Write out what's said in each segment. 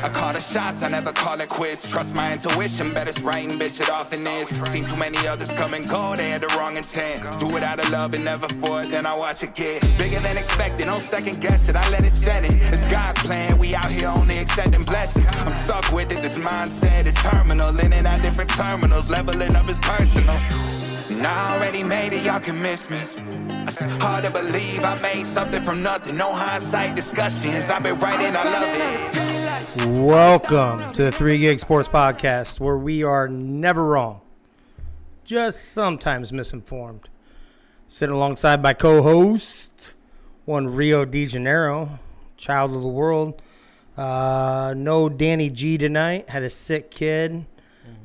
I call the shots, I never call it quits. Trust my intuition, bet it's right and bitch, it often is. Seen too many others come and go, they had the wrong intent. Do it out of love and never for it, then I watch it get bigger than expected. No second guess it, I let it set it. It's God's plan, we out here only accepting blessings. I'm stuck with it, this mindset is terminal. In and out different terminals, leveling up is personal. And I already made it, y'all can miss me. It's hard to believe I made something from nothing. No hindsight discussions, I've been writing, I love it. Welcome to the 3 Gig Sports Podcast, where we are never wrong, just sometimes misinformed. Sitting alongside my co-host, one Rio de Janeiro, child of the world. No Danny G tonight, had a sick kid.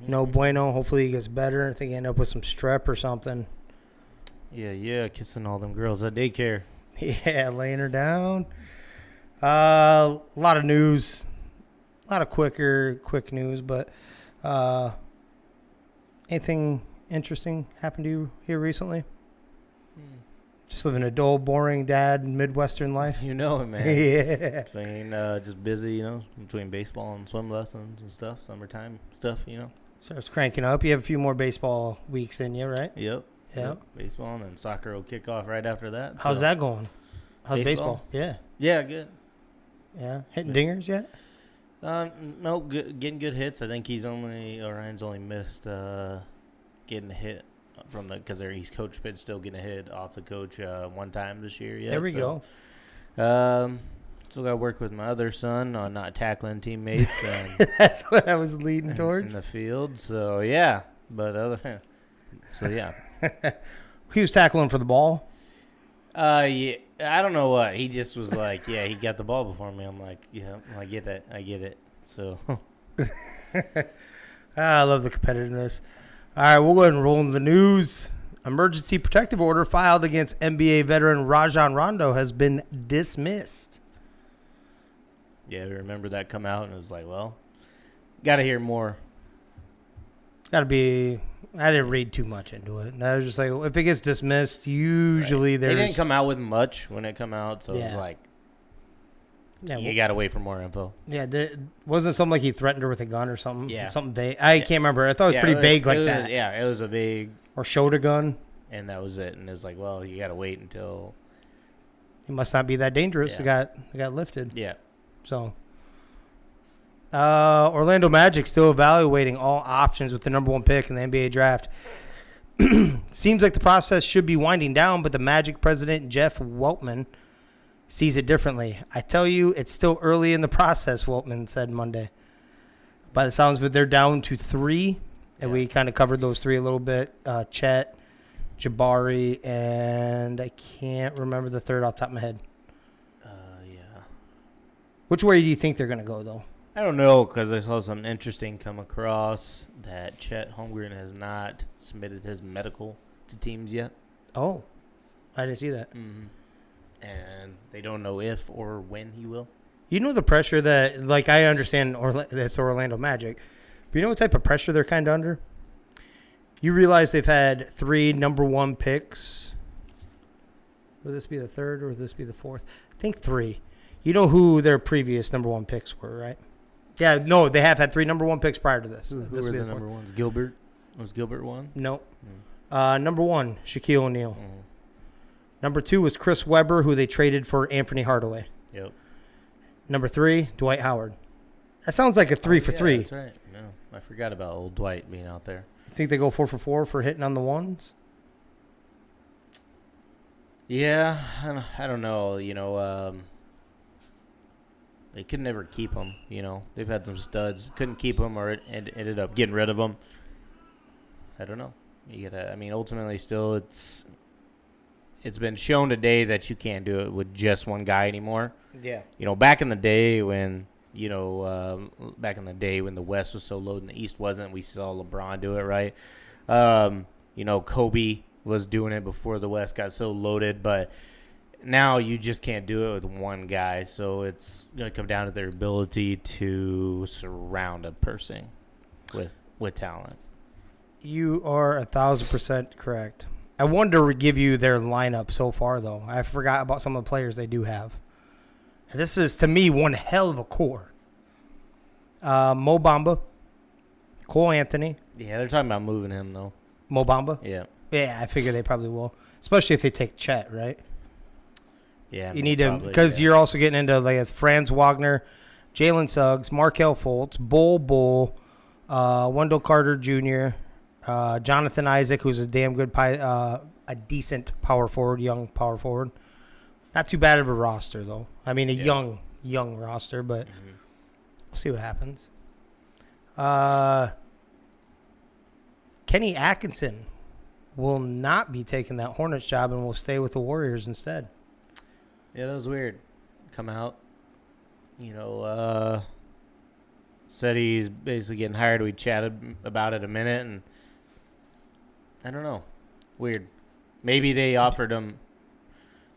No bueno, hopefully he gets better. I think he ended up with some strep or something. Yeah, kissing all them girls at daycare. Yeah, laying her down. A lot of news. A lot of quick news, but anything interesting happened to you here recently? Just living a dull, boring dad Midwestern life? You know it, man. Yeah. Between just busy, between baseball and swim lessons and stuff, summertime stuff, Starts cranking up. You have a few more baseball weeks in you, right? Yep. Yep. Baseball, and then soccer will kick off right after that. How's that going? How's baseball? Yeah. Yeah, good. Yeah. Hitting dingers yet? No, getting good hits. I think Ryan's only missed getting a hit because he's coach, but still getting a hit off the coach one time this year. There we go. Still got to work with my other son on not tackling teammates. That's what I was leading towards. In the field. So, yeah. Yeah. He was tackling for the ball? Yeah. I don't know what. He just was like, yeah, he got the ball before me. I'm like, yeah, I get that. I get it. So. I love the competitiveness. All right, we'll go ahead and roll into the news. Emergency protective order filed against NBA veteran Rajon Rondo has been dismissed. Yeah, we remember that come out, and it was like, well, got to hear more. I didn't read too much into it. I was just like, if it gets dismissed, usually there's... They didn't come out with much when it come out, so yeah. It was like, you got to wait for more info. Yeah, wasn't it something like he threatened her with a gun or something? Yeah. Something vague. I can't remember. I thought it was pretty vague like that. Yeah, it was a vague... Or showed a gun. And that was it. And it was like, well, you got to wait until... He must not be that dangerous. Yeah. It got lifted. Yeah. So... Orlando Magic still evaluating all options with the number 1 pick in the NBA draft. Seems like the process should be winding down, but the Magic president, Jeff Weltman, sees it differently. I tell you, it's still early in the process, Weltman said Monday. By the sounds of it, they're down to 3, and we kind of covered those 3 a little bit. Chet, Jabari, and I can't remember the third off the top of my head. Yeah. Which way do you think they're going to go, though? I don't know, because I saw something interesting come across that Chet Holmgren has not submitted his medical to teams yet. Oh, I didn't see that. Mm-hmm. And they don't know if or when he will. You know the pressure that, like, I understand it's Orlando Magic, but you know what type of pressure they're kind of under? You realize they've had 3 number 1 picks. Will this be the 3rd or will this be the 4th? I think 3. You know who their previous number 1 picks were, right? Yeah, no, they have had 3 number 1 picks prior to this. Who this were the number 1s? Gilbert? Was Gilbert 1? No. Number 1, Shaquille O'Neal. Mm-hmm. Number 2 was Chris Webber, who they traded for Anthony Hardaway. Yep. Number 3, Dwight Howard. That sounds like a 3 for 3. That's right. No, I forgot about old Dwight being out there. You think they go 4 for 4 for hitting on the ones? Yeah, I don't know. They could never keep him. They've had some studs, couldn't keep him, or ended up getting rid of him. I don't know. Ultimately, still, it's been shown today that you can't do it with just one guy anymore. Yeah. Back in the day when the West was so loaded and the East wasn't, we saw LeBron do it, right? Kobe was doing it before the West got so loaded, but now you just can't do it with one guy, so it's going to come down to their ability to surround a person with talent. You are 1,000% correct. I wanted to give you their lineup so far, though. I forgot about some of the players they do have. And this is, to me, one hell of a core. Mo Bamba, Cole Anthony. Yeah, they're talking about moving him, though. Mo Bamba? Yeah. Yeah, I figure they probably will. Especially if they take Chet, right? Yeah. You need to, because you're also getting into like Franz Wagner, Jalen Suggs, Markel Fultz, Bull, Wendell Carter Jr., Jonathan Isaac, who's a damn good, a decent power forward, young power forward. Not too bad of a roster, though. I mean, young roster, but we'll see what happens. Kenny Atkinson will not be taking that Hornets job and will stay with the Warriors instead. Yeah, that was weird. Come out, said he's basically getting hired. We chatted about it a minute, and I don't know. Weird. Maybe they offered him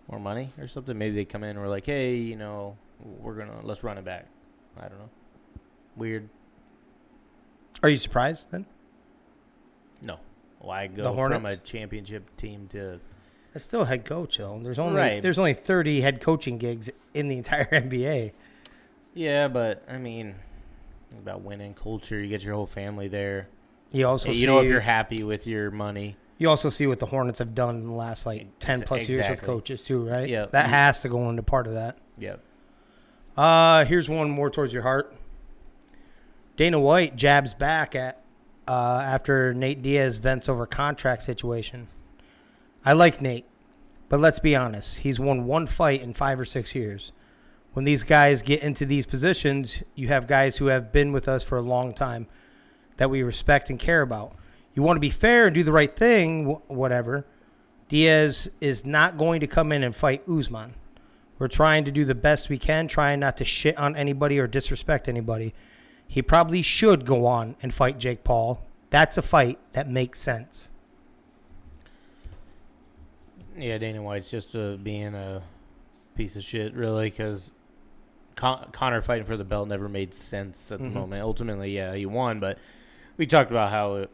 more money or something. Maybe they come in and were like, hey, let's run it back. I don't know. Weird. Are you surprised then? No. Why go from a championship team to... It's still head coach, though. There's only 30 head coaching gigs in the entire NBA. Yeah, but, I mean, about winning culture. You get your whole family there. You also if you're happy with your money. You also see what the Hornets have done in the last, 10-plus years with coaches, too, right? Yeah. That has to go into part of that. Yep. Here's one more towards your heart. Dana White jabs back at after Nate Diaz vents over contract situation. I like Nate, but let's be honest. He's won one fight in 5 or 6 years. When these guys get into these positions, you have guys who have been with us for a long time that we respect and care about. You want to be fair and do the right thing, whatever. Diaz is not going to come in and fight Usman. We're trying to do the best we can, trying not to shit on anybody or disrespect anybody. He probably should go on and fight Jake Paul. That's a fight that makes sense. Yeah, Dana White's just being a piece of shit, really, because Conor fighting for the belt never made sense at the moment. Ultimately, yeah, he won, but we talked about how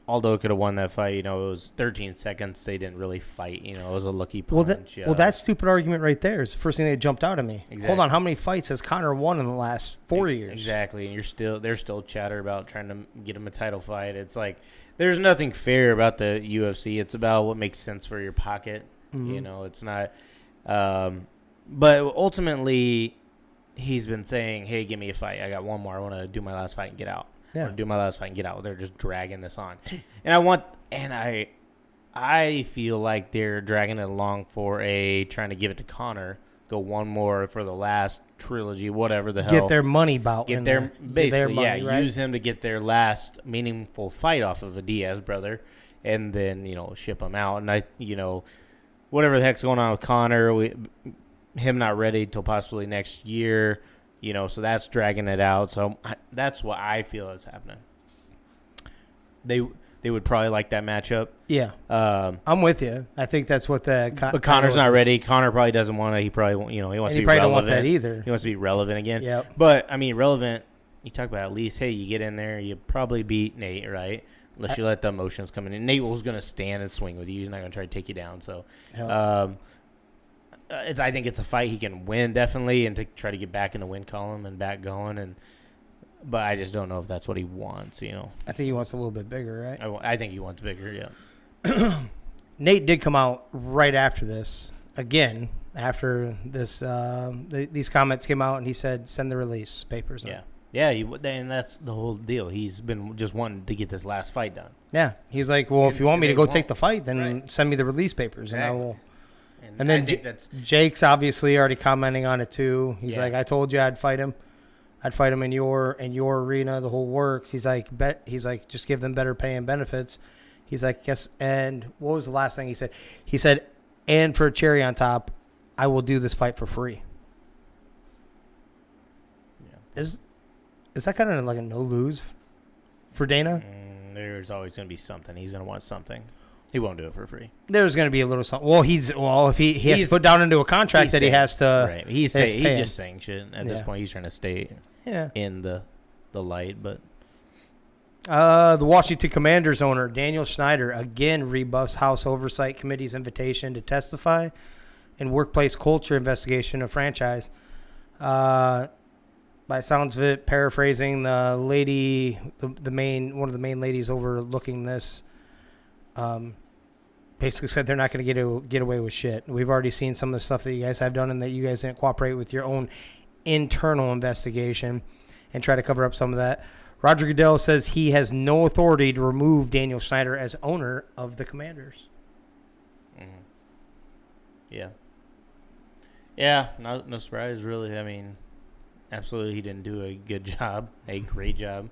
Aldo could have won that fight. It was 13 seconds. They didn't really fight. It was a lucky punch. Well, that stupid argument right there is the first thing that jumped out at me. Exactly. Hold on, how many fights has Conor won in the last 4 years? Exactly, and they're still chatter about trying to get him a title fight. It's like there's nothing fair about the UFC. It's about what makes sense for your pocket. It's not. But ultimately, he's been saying, "Hey, give me a fight. I got one more. I want to do my last fight and get out." Yeah. Do my last fight and get out. They're just dragging this on, I feel like they're dragging it along for trying to give it to Conor. Go one more for the last trilogy, whatever the hell. Get their money bout. Get their money, right? Use him to get their last meaningful fight off of a Diaz brother, and then ship him out. And whatever the heck's going on with Conor, him not ready till possibly next year. So that's dragging it out. So that's what I feel is happening. They would probably like that matchup. Yeah. I'm with you. I think that's what but Conor's not ready. Conor probably doesn't want to. He probably won't, he wants to be relevant. He probably don't want that either. He wants to be relevant again. Yep. But, relevant, you talk about at least, hey, you get in there, you probably beat Nate, right? Unless you let the emotions come in. And Nate was going to stand and swing with you. He's not going to try to take you down. So, I think it's a fight he can win, definitely, and to try to get back in the win column and back going. But I just don't know if that's what he wants, I think he wants a little bit bigger, right? I think he wants bigger, yeah. Nate did come out right after this, again, after this these comments came out, and he said, send the release papers in. Yeah. Yeah, and that's the whole deal. He's been just wanting to get this last fight done. Yeah. He's like, well, if you want me to go take the fight, then send me the release papers, and I will. And then Jake's obviously already commenting on it too. He's like, I told you I'd fight him. I'd fight him in your arena, the whole works. He's like, just give them better pay and benefits. He's like, yes. And what was the last thing he said? He said, and for a cherry on top, I will do this fight for free. Yeah. Is that kind of like a no lose for Dana? There's always going to be something. He's going to want something. He won't do it for free. There's going to be a little something. Well, if he has to put down into a contract that he has to. Right. He's just saying shit at this point. He's trying to stay in the light. But the Washington Commanders owner Daniel Snyder again rebuffs House Oversight Committee's invitation to testify in workplace culture investigation of franchise. by sounds of it, paraphrasing the lady, one of the main ladies overlooking this, basically said they're not going to get away with shit. We've already seen some of the stuff that you guys have done and that you guys didn't cooperate with your own internal investigation and try to cover up some of that. Roger Goodell says he has no authority to remove Daniel Snyder as owner of the Commanders. Mm-hmm. Yeah. Yeah, no surprise, really. I mean, absolutely he didn't do a good job, a great job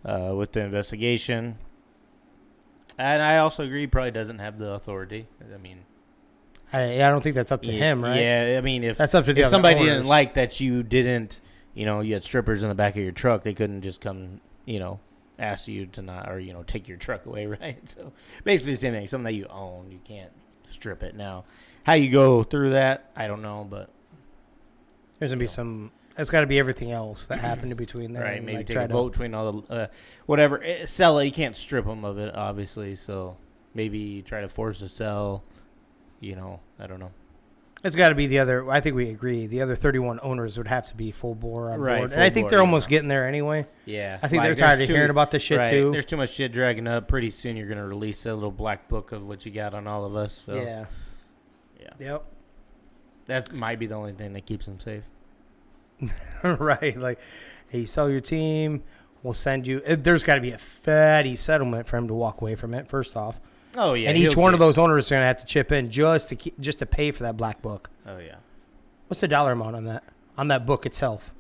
with the investigation. And I also agree he probably doesn't have the authority. I mean, I don't think that's up to him, right? Yeah, I mean, if that's up to the if other somebody owners. didn't like that you didn't, you had strippers in the back of your truck, they couldn't just come, ask you to not, or, take your truck away, right? So basically the same thing. Something that you own, you can't strip it. Now, how you go through that, I don't know, but there's going to be some, it's got to be everything else that happened in between there. right, and, maybe like, take a vote between all the, whatever. Sell it, you can't strip them of it, obviously, so maybe try to force a sell, I don't know. It's got to be the other, I think we agree, the other 31 owners would have to be full bore on Right, board. full And I think bore, they're yeah. almost getting there anyway. Yeah. I think Like, they're tired there's of hearing about this shit right, too. There's too much shit dragging up. Pretty soon you're going to release a little black book of what you got on all of us. So. Yeah. Yeah. Yep. That might be the only thing that keeps them safe. Right. Like, hey, you sell your team, we'll send you. There's got to be a fatty settlement for him to walk away from it, first off. Oh, yeah. And each one of those owners is going to have to chip in just to pay for that black book. Oh, yeah. What's the dollar amount on that book itself?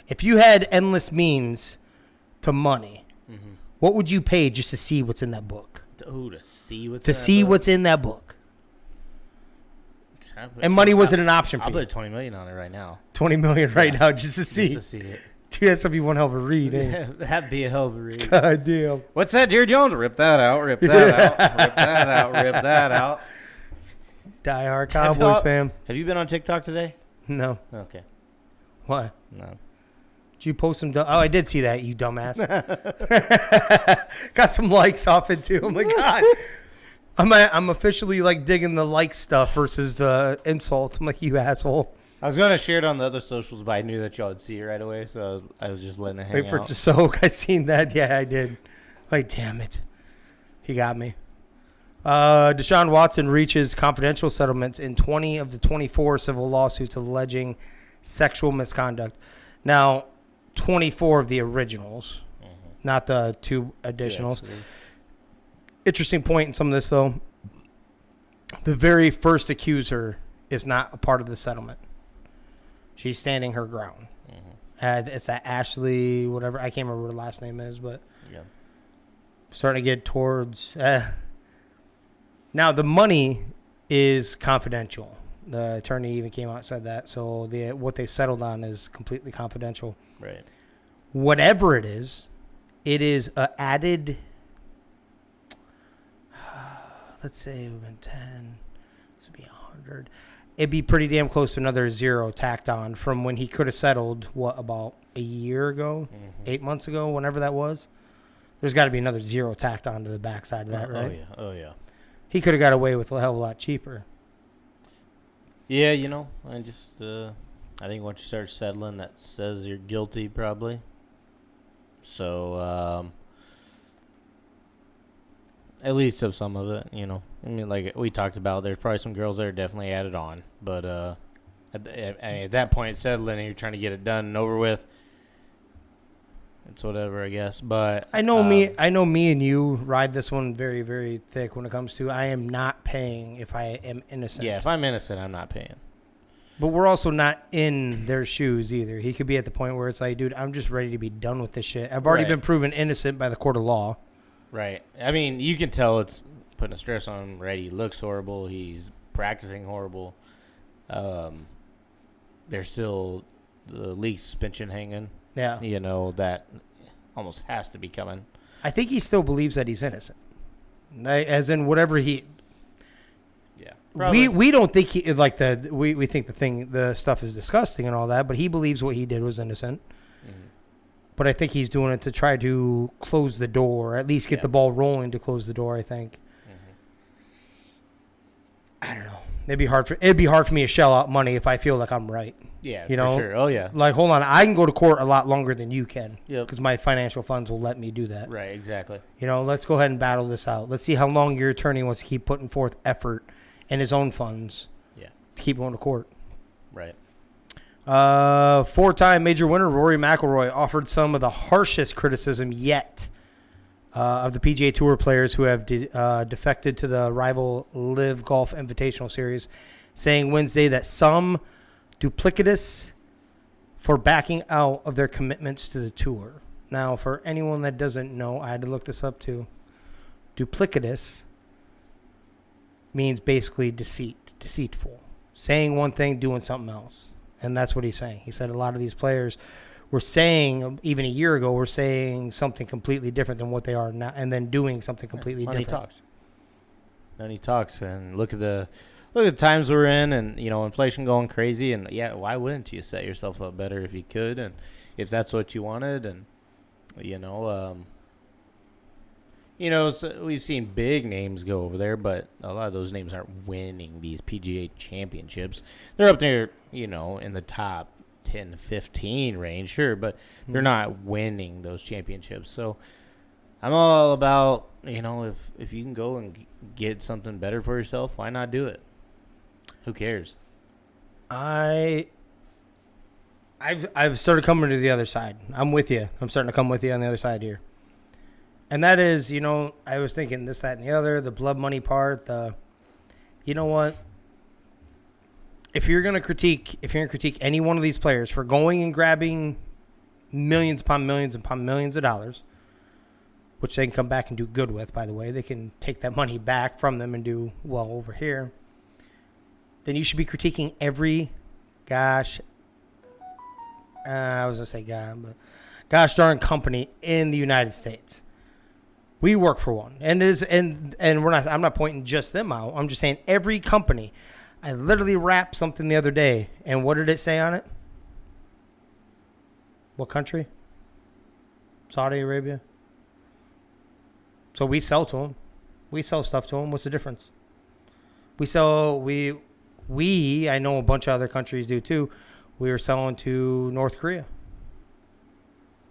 If you had endless means to money, what would you pay just to see what's in that book? To see what's to in that see book? what's in that book. And money wasn't an option for I'll you. put $20 million on it right now. $20 million right now just to see. Just to see it. Dude, that's gonna be one hell of a read, ain't That'd be a hell of a read. it? God damn. What's that, Jerry Jones? Rip that out. Rip that out. Rip that out. Rip that out. Die hard Cowboys fan. Have you been on TikTok today? No. Okay. What? No. Did you post some? Oh, I did see that, you dumbass. Got some likes off it too. I'm like, God. I'm officially like digging the like stuff versus the insult. I'm like, you asshole. I was going to share it on the other socials, but I knew that y'all would see it right away, so I was just letting it hang Wait for it out. to soak. I seen that. Yeah, I did. Like, damn it. He got me. Deshaun Watson reaches confidential settlements in 20 of the 24 civil lawsuits alleging sexual misconduct. Now, 24 of the originals, not the two additionals. Interesting point in some of this, though. The very first accuser is not a part of the settlement. She's standing her ground. It's that Ashley, whatever. I can't remember what her last name is, but starting to get towards. Now, the money is confidential. The attorney even came out and said that. So what they settled on is completely confidential. Right. Whatever it is a added, let's say it would have been 10. This would be 100. It'd be pretty damn close to another zero tacked on from when he could have settled, about a year ago, 8 months ago, whenever that was. There's got to be another zero tacked on to the backside of that, right? Oh, yeah. He could have got away with a hell of a lot cheaper. Yeah, I just, I think once you start settling, that says you're guilty, probably. So, at least of some of it, I mean, like we talked about, there's probably some girls that are definitely added on. But at that point, it's settling and you're trying to get it done and over with. It's whatever, I guess. But I know me and you ride this one very, very thick when it comes to I am not paying if I am innocent. Yeah, if I'm innocent, I'm not paying. But we're also not in their shoes either. He could be at the point where it's like, dude, I'm just ready to be done with this shit. I've already been proven innocent by the court of law. Right. I mean, you can tell it's putting a stress on him, right? He looks horrible. He's practicing horrible. There's still the league suspension hanging. Yeah. That almost has to be coming. I think he still believes that he's innocent. As in whatever he... Yeah. We don't think he... Like, we think the stuff is disgusting and all that, but he believes what he did was innocent. But I think he's doing it to try to close the door, or at least get the ball rolling to close the door, I think. I don't know. it'd be hard for me to shell out money if I feel like I'm right. Yeah, you know? for sure. Oh, yeah. Like, hold on, I can go to court a lot longer than you can. Yep. Because my financial funds will let me do that. Right, exactly. You know, let's go ahead and battle this out. Let's see how long your attorney wants to keep putting forth effort and his own funds to keep going to court. Right. 4-time major winner Rory McIlroy offered some of the harshest criticism yet of the PGA Tour players who have defected to the rival Live Golf Invitational Series, saying Wednesday that some duplicitous for backing out of their commitments to the tour. Now, for anyone that doesn't know, I had to look this up too. Duplicitous means basically deceitful. Saying one thing, doing something else. And that's what he's saying. He said a lot of these players were saying, even a year ago, were saying something completely different than what they are now, and then doing something completely different. Money talks. And look at the times we're in, and, you know, inflation going crazy. And, yeah, why wouldn't you set yourself up better if you could, and if that's what you wanted? And, so we've seen big names go over there, but a lot of those names aren't winning these PGA championships. They're up there, you know, in the top 10 to 15 range, sure, but they're not winning those championships. So I'm all about, you know, if you can go and get something better for yourself, why not do it? Who cares? I've started coming to the other side. I'm with you. I'm starting to come with you on the other side here. And that is, you know, I was thinking this, that, and the other, the blood money part, you know what? If you're going to critique any one of these players for going and grabbing millions upon millions upon millions of dollars, which they can come back and do good with, by the way, they can take that money back from them and do well over here, then you should be critiquing every gosh darn company in the United States. We work for one, and I'm not pointing just them out. I'm just saying every company. I literally wrapped something the other day, and what did it say on it? What country? Saudi Arabia. So we sell to them. We sell stuff to them. What's the difference? I know a bunch of other countries do too. We were selling to North Korea.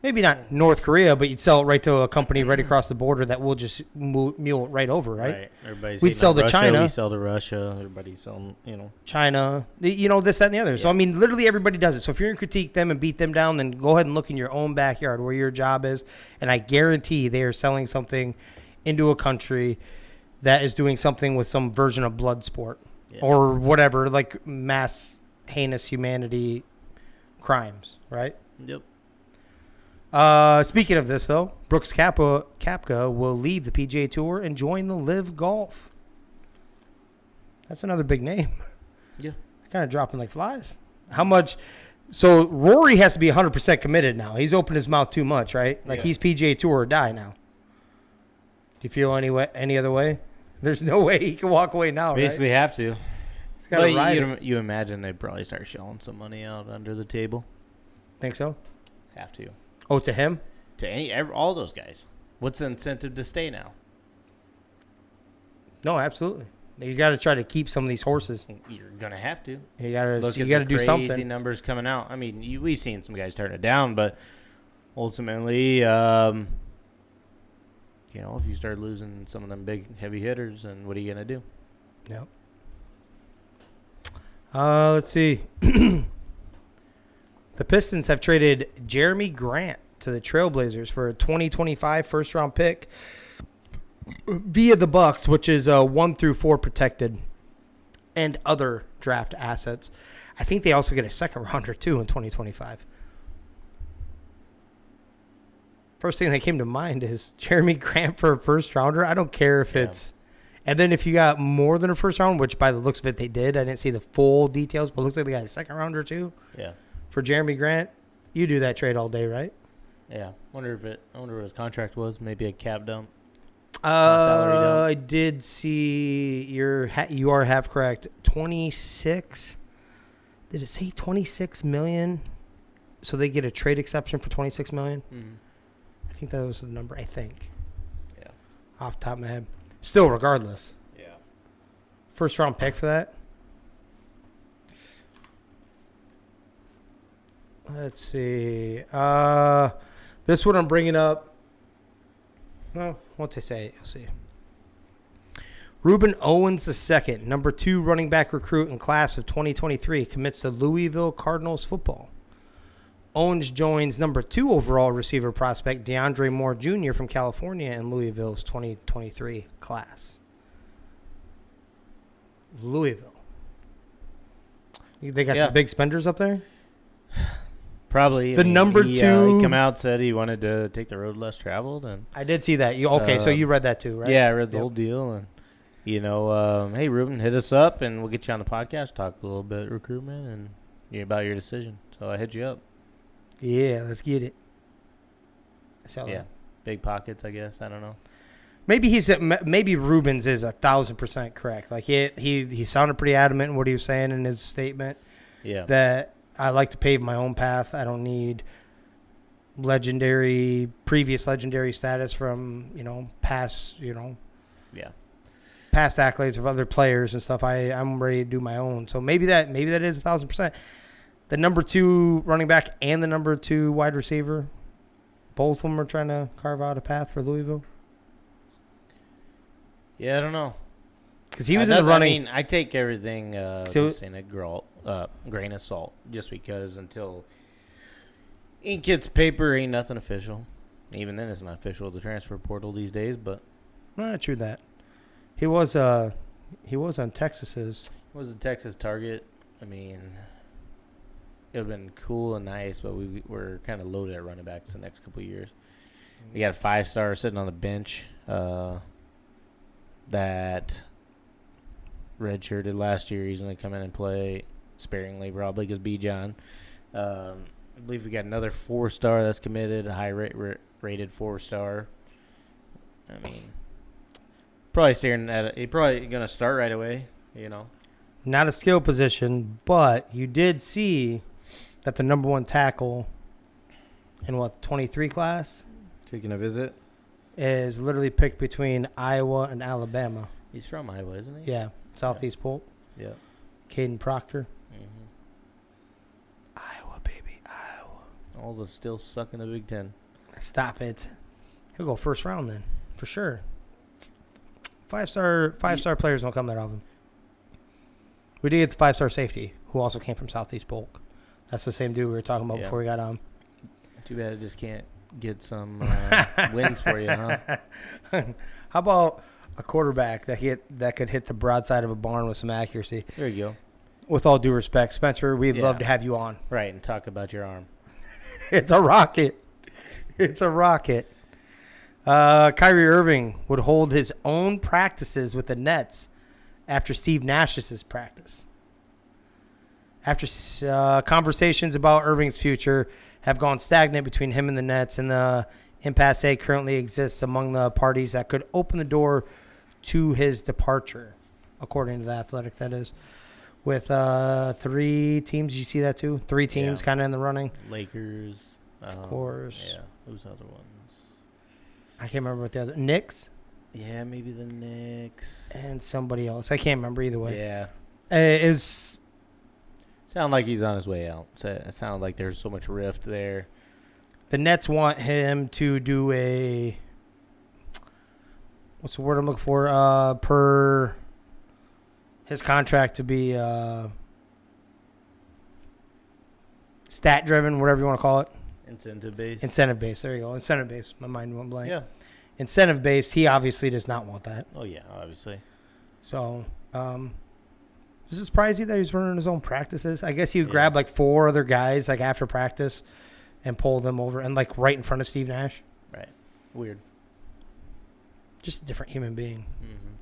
Maybe not North Korea, but you'd sell it right to a company right across the border that will just mule it right over, right? Everybody's We'd sell to Russia, China. We sell to Russia. Everybody's selling, you know. China, you know, this, that, and the other. Yeah. So, I mean, literally everybody does it. So if you're going to critique them and beat them down, then go ahead and look in your own backyard where your job is. And I guarantee they are selling something into a country that is doing something with some version of blood sport or whatever, like mass heinous humanity crimes, right? Yep. Speaking of this, though, Brooks Koepka will leave the PGA Tour and join the Live Golf. That's another big name. Yeah. Kind of dropping like flies. How much? So Rory has to be 100% committed now. He's opened his mouth too much, right? Like he's PGA Tour or die now. Do you feel any other way? There's no way he can walk away now, Basically have to. He's got to ride it. You imagine they'd probably start shelling some money out under the table. Think so? Have to. Oh, to him? To all those guys. What's the incentive to stay now? No, absolutely. You got to try to keep some of these horses. You're gonna have to. You got to do crazy something. Numbers coming out. I mean, we've seen some guys turn it down, but ultimately, you know, if you start losing some of them big heavy hitters, then what are you gonna do? Yep. Let's see. The Pistons have traded Jeremy Grant to the Trailblazers for a 2025 first-round pick via the Bucks, which is 1 through 4 protected, and other draft assets. I think they also get a second-rounder, too, in 2025. First thing that came to mind is Jeremy Grant for a first-rounder. I don't care if it's... And then if you got more than a first-round, which by the looks of it they did. I didn't see the full details, but it looks like they got a second-rounder, too. Yeah. For Jeremy Grant, you do that trade all day, right? Yeah. I wonder what his contract was. Maybe a cap dump. Salary dump. I did see you are half correct. 26. Did it say 26 million? So they get a trade exception for 26 million? Mm-hmm. I think that was the number. I think. Yeah. Off the top of my head. Still, regardless. Yeah. First round pick for that. Let's see. This one I'm bringing up. Well, what they say, you'll see. Reuben Owens II, number 2 running back recruit in class of 2023, commits to Louisville Cardinals football. Owens joins number 2 overall receiver prospect DeAndre Moore Jr. from California in Louisville's 2023 class. Louisville. They got some big spenders up there? Probably. The number 2. He come out, said he wanted to take the road less traveled. And I did see that. So you read that too, right? Yeah, I read the whole deal. And, hey, Ruben, hit us up, and we'll get you on the podcast, talk a little bit recruitment and about your decision. So I hit you up. Yeah, let's get it. Big pockets, I guess. I don't know. Maybe Rubens is 1,000% correct. Like he sounded pretty adamant in what he was saying in his statement. Yeah. That I like to pave my own path. I don't need previous legendary status from past past accolades of other players and stuff. I'm ready to do my own. So maybe that is 1,000%. The number 2 running back and the number 2 wide receiver, both of them are trying to carve out a path for Louisville. Yeah, I don't know. Because he was in the running. I mean, I take everything just in a grain of salt, just because until ink hits paper, ain't nothing official. Even then, it's not official, the transfer portal these days. But not true that he was on Texas's. He was a Texas target. I mean, it would have been cool and nice, but we're kind of loaded at running backs the next couple of years. We got a 5-star sitting on the bench. That redshirted last year. He's going to come in and play sparingly, probably, because Bijan. I believe we got another 4-star that's committed, a high-rated 4-star. I mean, probably staring at it. He's probably going to start right away, Not a skill position, but you did see that the number 1 tackle in the 23 class? Taking a visit? Is literally picked between Iowa and Alabama. He's from Iowa, isn't he? Yeah, Southeast Polk. Yeah. Caden Proctor. Mm-hmm. Iowa, baby, Iowa. All the still suck in the Big Ten. Stop it. He'll go first round then, for sure. Five-star players don't come that often. We did get the 5-star safety, who also came from Southeast Polk. That's the same dude we were talking about before we got on. Too bad I just can't get some wins for you, huh? How about a quarterback that could hit the broadside of a barn with some accuracy? There you go. With all due respect, Spencer, we'd love to have you on. Right, and talk about your arm. It's a rocket. It's a rocket. Kyrie Irving would hold his own practices with the Nets after Steve Nash's practice. After conversations about Irving's future have gone stagnant between him and the Nets, and the impasse currently exists among the parties that could open the door to his departure, according to The Athletic, that is. With 3 teams, you see that too? 3 teams kind of in the running. Lakers. Of course. Yeah, those other ones. I can't remember what the other... Knicks? Yeah, maybe the Knicks. And somebody else. I can't remember either way. Yeah. It was... Sound like he's on his way out. It sounded like there's so much rift there. The Nets want him to do a... What's the word I'm looking for? Per his contract to be stat-driven, whatever you want to call it. Incentive-based. Incentive-based. There you go. Incentive-based. My mind went blank. Yeah. Incentive-based. He obviously does not want that. Oh, yeah, obviously. So, does it surprise you that he's running his own practices? I guess he would grab like 4 other guys like after practice and pull them over and like right in front of Steve Nash. Right. Weird. Just a different human being. Mm-hmm.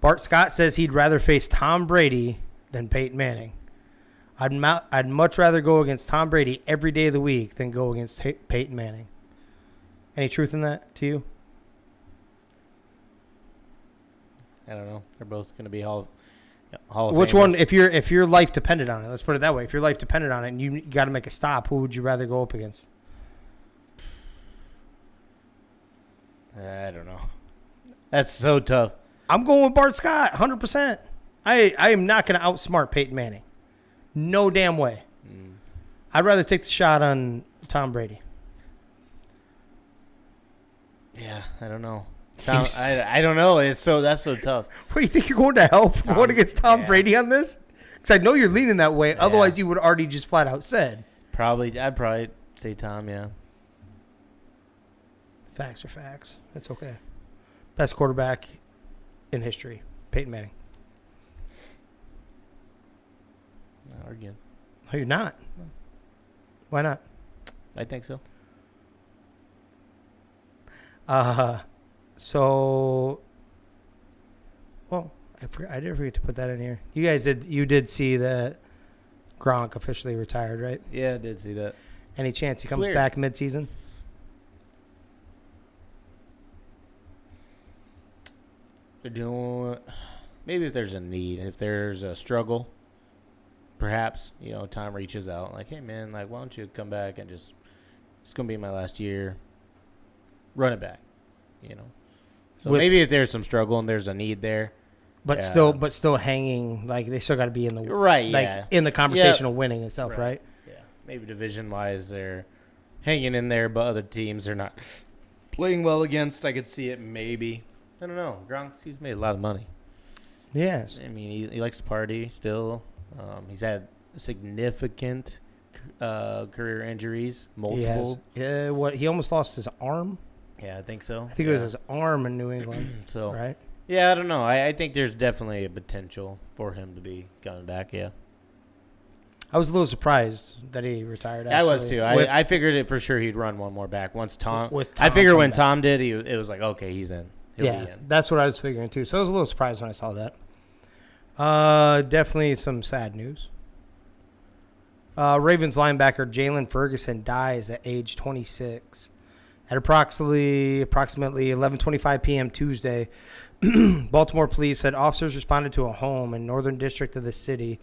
Bart Scott says he'd rather face Tom Brady than Peyton Manning. I'd much rather go against Tom Brady every day of the week than go against Peyton Manning. Any truth in that to you? I don't know. They're both going to be Hall of Which Famers. one, if your life depended on it, let's put it that way. If your life depended on it and you got to make a stop, who would you rather go up against? I don't know. That's so tough. I'm going with Bart Scott, 100%. I am not going to outsmart Peyton Manning. No damn way. I'd rather take the shot on Tom Brady. Yeah, I don't know. I don't know. That's so tough. What do you think you're going to help? Going against Tom yeah. Brady on this? Because I know you're leaning that way. Yeah. Otherwise, you would already just flat out said. I'd probably say Tom, yeah. Facts are facts. That's okay. Best quarterback in history, Peyton Manning. Not arguing. No, you're not. Why not? I think so. So, well, I did forget to put that in here. You did see that Gronk officially retired, right? Yeah, I did see that. Any chance he comes back mid-season? They're doing maybe if there's a need, if there's a struggle, perhaps Tom reaches out like, hey man, like why don't you come back and it's gonna be my last year, run it back, So maybe if there's some struggle and there's a need there, but still hanging, like they still got to be in the right, like in the conversation of winning and stuff, right? Yeah, maybe division wise they're hanging in there, but other teams they're not playing well against. I could see it maybe. I don't know. He's made a lot of money. Yes. I mean, he likes to party still. He's had significant career injuries, multiple. Yeah, he almost lost his arm? Yeah, I think so. I think it was his arm in New England. So, right? Yeah, I don't know. I think there's definitely a potential for him to be coming back, yeah. I was a little surprised that he retired. Actually. I was too. I figured it for sure he'd run one more back once Tom. I figured figured when Tom did, it was like, okay, he's in. He'll be in. That's what I was figuring too. So I was a little surprised when I saw that. Definitely some sad news. Ravens linebacker Jalen Ferguson dies at age 26. At approximately 11:25 p.m. Tuesday, Baltimore police said officers responded to a home in northern district of the city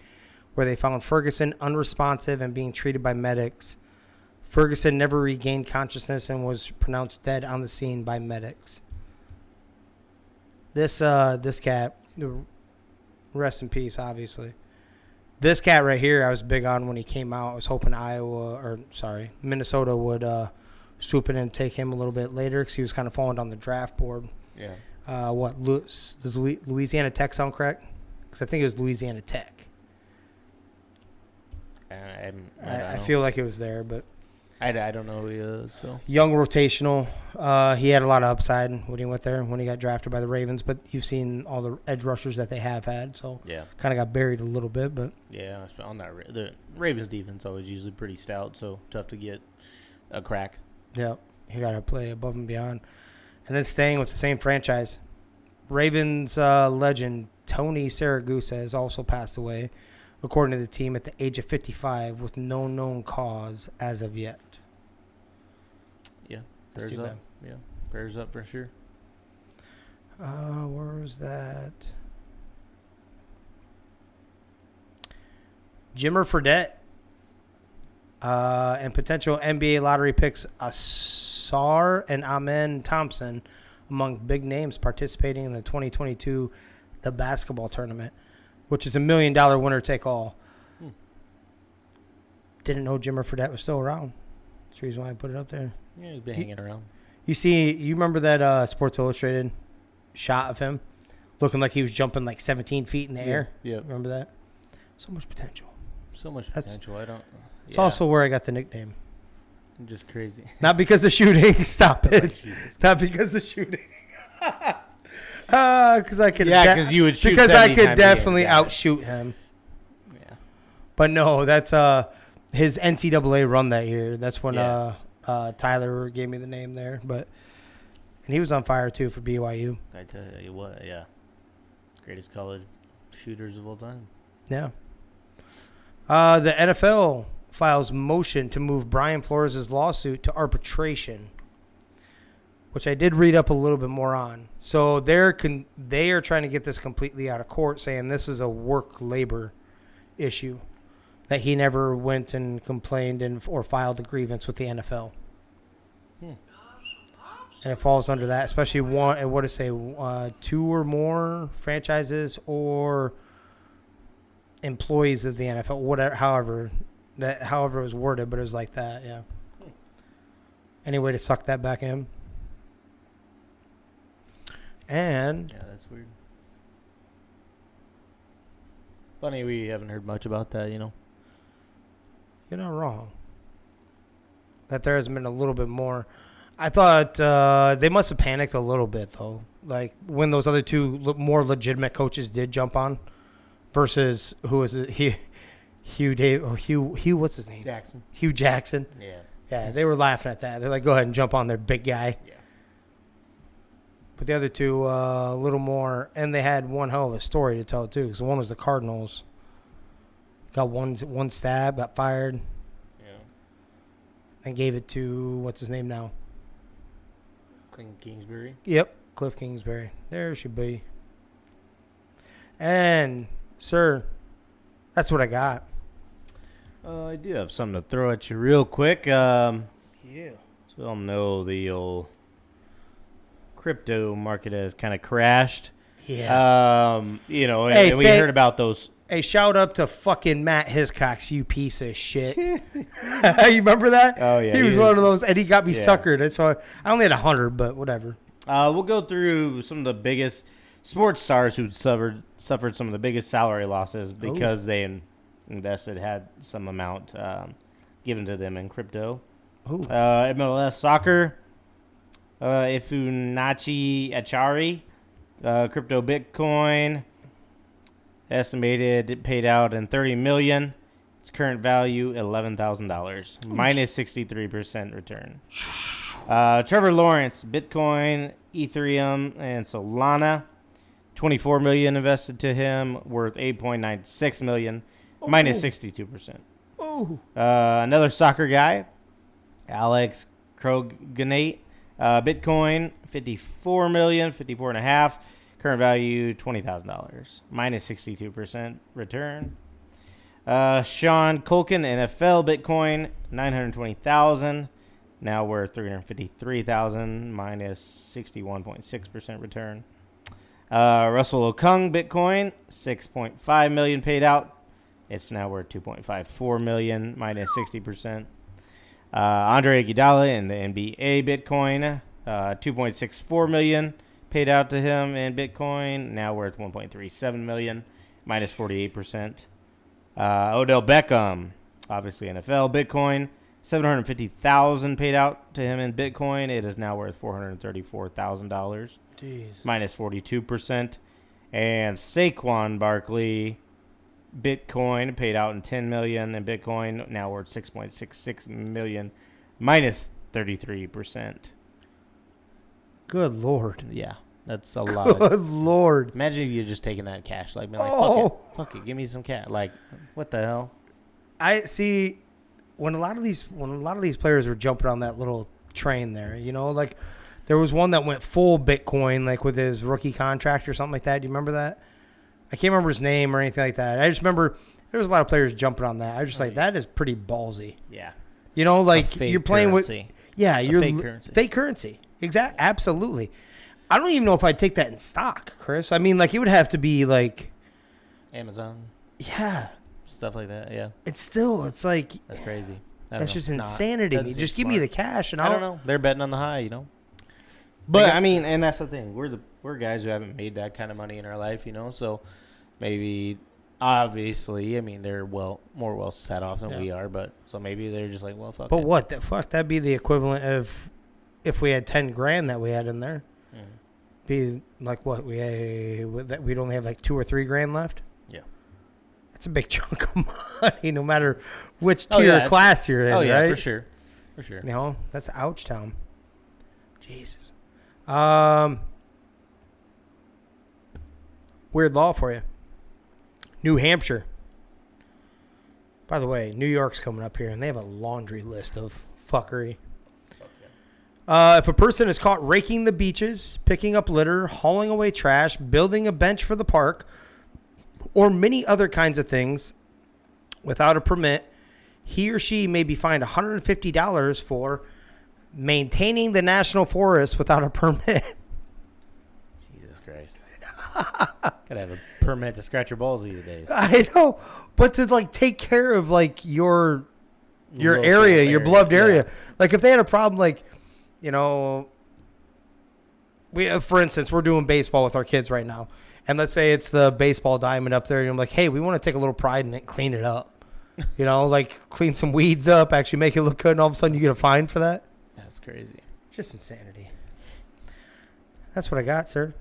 where they found Ferguson unresponsive and being treated by medics. Ferguson never regained consciousness and was pronounced dead on the scene by medics. This cat, rest in peace, obviously. This cat right here, I was big on when he came out. I was hoping Minnesota would swoop in and take him a little bit later because he was kind of falling down the draft board. Yeah. Does Louisiana Tech sound correct? Because I think it was Louisiana Tech. I feel like it was there, but I don't know who he is. So young rotational. He had a lot of upside when he went there, when he got drafted by the Ravens. But you've seen all the edge rushers that they have had, so yeah, kind of got buried a little bit. But yeah, on that the Ravens defense always usually pretty stout, so tough to get a crack. Yeah, he got to play above and beyond. And then staying with the same franchise, Ravens legend Tony Siragusa has also passed away, according to the team, at the age of 55 with no known cause as of yet. Yeah, prayers up. Yeah, prayers up for sure. Where was that? Jimmer Fredette and potential NBA lottery picks Asar and Amen Thompson among big names participating in the 2022 the basketball tournament, which is $1 million winner take all. Didn't know Jimmer Fredette was still around. That's the reason why I put it up there. Yeah, he's been hanging around. You remember that Sports Illustrated shot of him looking like he was jumping like 17 feet in the air? Yeah. Remember that? So much potential. So much potential. It's also where I got the nickname. Just crazy. Not because the shooting. Stop it. Like, Jesus. Not because the shooting. Because I could. Yeah, because you would shoot. Because I could 70 definitely times a game. outshoot him. Yeah. But no, that's his NCAA run that year. That's when Tyler gave me the name there. And he was on fire too for BYU. I tell you what, yeah. Greatest college shooters of all time. Yeah. The NFL files motion to move Brian Flores' lawsuit to arbitration, which I did read up a little bit more on. So they are trying to get this completely out of court, saying this is a work labor issue, that he never went and complained or filed a grievance with the NFL. And it falls under that, especially two or more franchises or employees of the NFL, whatever, however it was worded, but it was like that, yeah. Any way to suck that back in? And Yeah, that's weird. Funny we haven't heard much about that, you know. you're not wrong. That there has been a little bit more. I thought they must have panicked a little bit, though. Like, when those other two more legitimate coaches did jump on versus, who was it? Hugh, what's his name? Jackson. Hugh Jackson. Yeah. Yeah, they were laughing at that. They're like, go ahead and jump on their big guy. Yeah. But the other two, a little more. And they had one hell of a story to tell, too. Because one was the Cardinals. Got one stab, got fired, Yeah. and gave it to, what's his name now? Kingsbury. Yep, Cliff Kingsbury. There she be. And, sir, that's what I got. I do have something to throw at you real quick. Yeah. So we all know the old crypto market has kind of crashed. Yeah. You know, Hey, and we heard about those. Hey, shout out to fucking Matt Hiscox, you piece of shit. You remember that? Oh, yeah. He was one of those, and he got me Yeah. suckered. And so I only had 100, but whatever. We'll go through some of the biggest sports stars who suffered some of the biggest salary losses because they invested, had some amount given to them in crypto. MLS soccer, Ifunachi Achari, crypto Bitcoin, estimated it paid out in $30 million. Its current value $11,000, minus 63% return. Trevor Lawrence, Bitcoin, Ethereum, and Solana, $24 million invested to him, worth $8.96 million, minus 62%. Another soccer guy, Alex Kroganate, Bitcoin, $54 million, 54 and a half. Current value $20,000, minus 62% return. Sean Culkin, NFL Bitcoin, $920,000. Now we're $353,000, minus 61.6% return. Russell Okung Bitcoin, $6.5 million paid out. It's now worth $2.54 million, minus 60%. Andre Iguodala in the NBA Bitcoin, $2.64 million paid out to him in Bitcoin. Now worth $1.37 million, minus 48%. Odell Beckham, obviously NFL Bitcoin, $750,000 paid out to him in Bitcoin. It is now worth $434,000, minus 42%. And Saquon Barkley, Bitcoin, paid out in $10 million in Bitcoin, now worth $6.66 million, minus 33%. Good Lord. Yeah, that's a lot. Good Lord. Imagine if you just taking that cash, like, man, like fuck it, give me some cash. Like, what the hell? I see when a lot of these players were jumping on that little train there, you know, like there was one that went full Bitcoin, like with his rookie contract or something like that. Do you remember that? I can't remember his name or anything like that. I just remember there was a lot of players jumping on that. I was just like, that is pretty ballsy. Yeah. You know, like you're playing currency. you're fake currency. Fake currency. Absolutely. I don't even know if I'd take that in stock, Chris. I mean, like it would have to be like Amazon. Yeah. Stuff like that. Yeah. It's like That's crazy. That's just insanity to me. Just give me the cash and I don't know. They're betting on the high, you know. But I mean, and that's the thing. We're guys who haven't made that kind of money in our life, you know. So maybe, obviously, I mean, they're more well set off than we are. But so maybe they're just like, well, fuck. But what the fuck? That'd be the equivalent of if we had $10,000 that we had in there. Mm-hmm. Be like what we'd only have like $2,000 or $3,000 left. Yeah, that's a big chunk of money, no matter which tier or class you're in. Right? for sure. You know, that's ouch town. Jesus. Weird law for you. New Hampshire. By the way, New York's coming up here, and they have a laundry list of fuckery. If a person is caught raking the beaches, picking up litter, hauling away trash, building a bench for the park, or many other kinds of things without a permit, he or she may be fined $150 for maintaining the national forest without a permit. Jesus Christ. Gotta have a permit to scratch your balls these days. I know, but to like take care of like your Local area, your beloved area. yeah. Like if they had a problem, like we for instance, we're doing baseball with our kids right now, and let's say it's the baseball diamond up there, and I'm like, hey, we want to take a little pride in it, and clean it up. Like clean some weeds up, actually make it look good, and all of a sudden you get a fine for that. That's crazy. Just insanity. That's what I got, sir.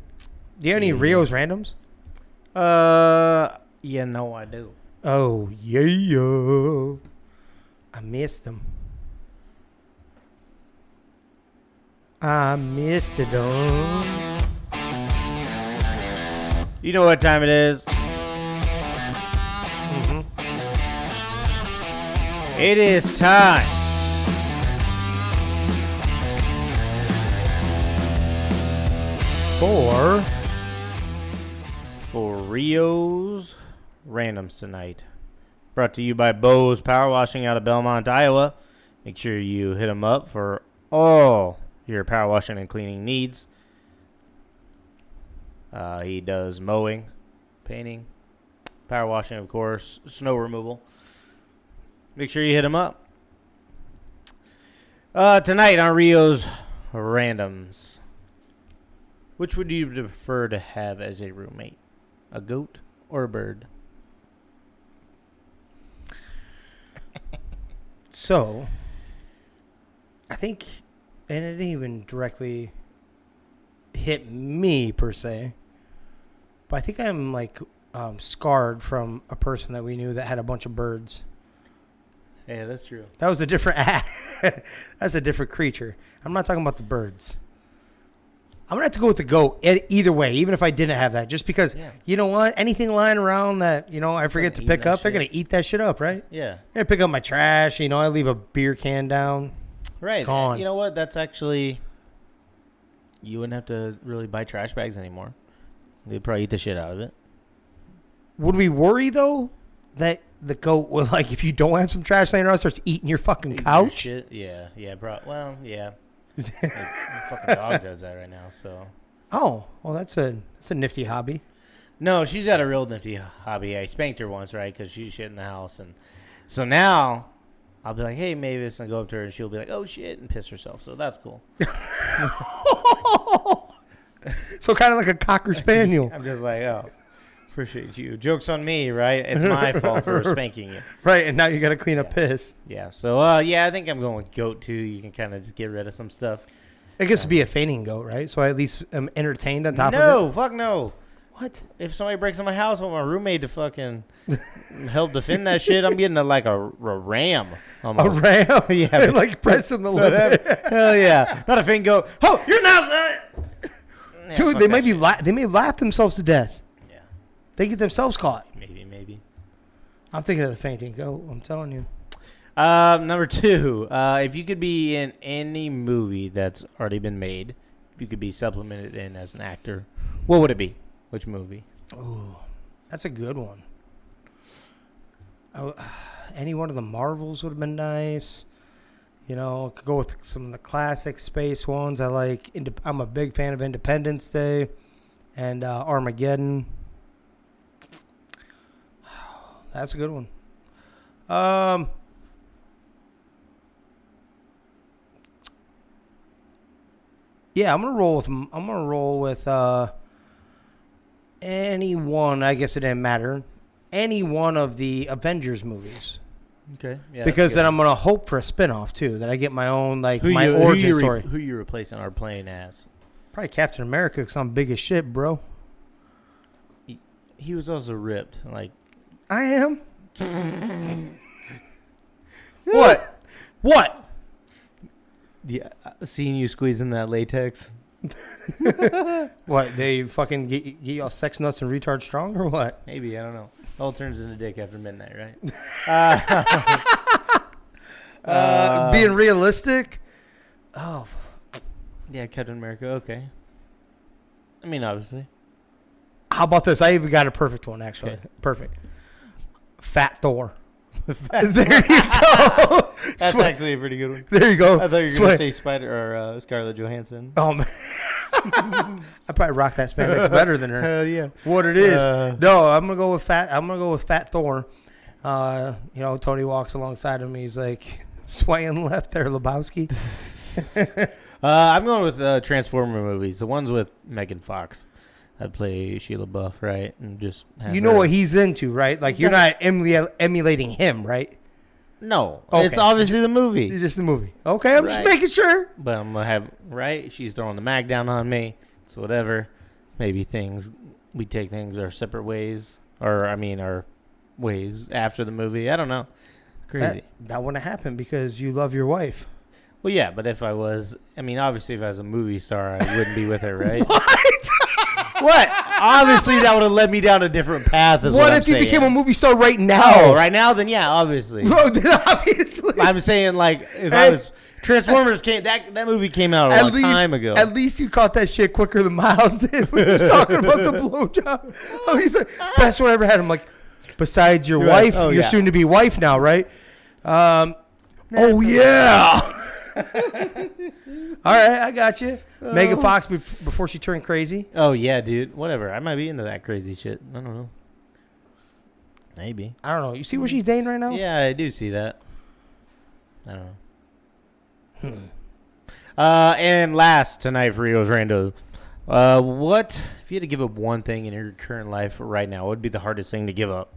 Do you have any Rio's randoms? Yeah, no, I do. Oh, yeah. I missed them. I missed it all. You know what time it is? Mm-hmm. It is time for Rio's Randoms tonight. Brought to you by Bo's Power Washing out of Belmont, Iowa. Make sure you hit him up for all your power washing and cleaning needs. He does mowing, painting, power washing, of course, snow removal. Make sure you hit him up. Tonight on Rio's Randoms, which would you prefer to have as a roommate? A goat or a bird? So, I think, and it didn't even directly hit me per se, but I think I'm like scarred from a person that we knew that had a bunch of birds. Yeah, that's true. That was a different that's a different creature. I'm not talking about the birds. I'm going to have to go with the goat either way, even if I didn't have that. Just because, you know what? Anything lying around that, I forget to pick up, they're going to eat that shit up, right? Yeah. They're going to pick up my trash. I leave a beer can down. Right. Gone. You know what? That's actually, you wouldn't have to really buy trash bags anymore. They'd probably eat the shit out of it. Would we worry, though, that the goat will, like, if you don't have some trash laying around, starts eating your fucking couch? Shit? Yeah. Well, yeah. My fucking dog does that right now, so. Oh, well, that's a nifty hobby. No, she's got a real nifty hobby. I spanked her once, right, because she's shit in the house. And so now I'll be like, hey, Mavis, and I go up to her, and she'll be like, oh, shit, and piss herself. So that's cool. So kind of like a Cocker Spaniel. I'm just like, oh, appreciate you. Joke's on me, right? It's my fault for spanking you. Right, and now you got to clean up piss. Yeah, so, I think I'm going with goat, too. You can kind of just get rid of some stuff. It gets to be a fainting goat, right? So I at least am entertained on top of it. No, fuck no. What? If somebody breaks in my house, I want my roommate to fucking help defend that shit. I'm getting a ram. Almost. A ram? Yeah. Like pressing the lip. Hell yeah. Not a faint goat. Oh, you're not. Yeah, dude, they may laugh themselves to death. Yeah. They get themselves caught. Maybe. I'm thinking of the fainting goat. I'm telling you. Number 2, if you could be in any movie that's already been made, if you could be supplemented in as an actor, what would it be? Which movie? Oh, that's a good one. Any one of the Marvels would have been nice. Could go with some of the classic space ones. I like. I'm a big fan of Independence Day and Armageddon. That's a good one. Yeah, I'm gonna roll with any one. I guess it didn't matter. Any one of the Avengers movies. Okay. Yeah. Because then I'm gonna hope for a spinoff too. That I get my own origin story. Who you replacing our playing as? Probably Captain America, because I'm big as shit, bro. He was also ripped. Like I am. What? What? Yeah, seeing you squeezing that latex. What? They fucking get y'all sex nuts and retard strong or what? Maybe, I don't know. All turns into dick after midnight, right? Being realistic? Oh. Yeah, Captain America, okay. I mean, obviously. How about this? I even got a perfect one, actually. Okay. Perfect. Fat Thor. There you go. That's actually a pretty good one. There you go. I thought you were going to say Spider or Scarlett Johansson. Oh man, I probably rock that spandex better than her. Hell yeah. What it is? No, I'm gonna go with Fat. I'm gonna go with Fat Thor. Tony walks alongside him. He's like swaying left there, Lebowski. I'm going with Transformer movies. The ones with Megan Fox. I'd play Sheila Buff, right? And just have You know her. what he's into, right? Like you're not emulating him, right? No, Okay. it's obviously the movie. It's just the movie. Okay, I'm just Right. making sure. But I'm gonna have right. She's throwing the mag down on me. It's whatever. Maybe we take things our separate ways, or our ways after the movie. I don't know. Crazy. That wouldn't happen because you love your wife. Well, yeah, but if I was, obviously, if I was a movie star, I wouldn't be with her, right? What? What? Obviously, that would have led me down a different path. What if you became a movie star right now? Oh, right now, then yeah, obviously. Bro, then obviously. I'm saying like if I was Transformers that movie came out a long time ago. At least you caught that shit quicker than Miles did when he was talking about the blowjob. Oh, he's like, best one I ever had. I'm like, besides your wife, Oh, your yeah. soon-to-be wife now, right? Oh yeah. All right, I got you. Megan Fox before she turned crazy. Oh yeah, dude. Whatever. I might be into that crazy shit. I don't know. Maybe. I don't know. You see where she's dating right now? Yeah, I do see that. I don't know. Hmm. And last tonight for Rio's Rando. What if you had to give up one thing in your current life right now? What would be the hardest thing to give up?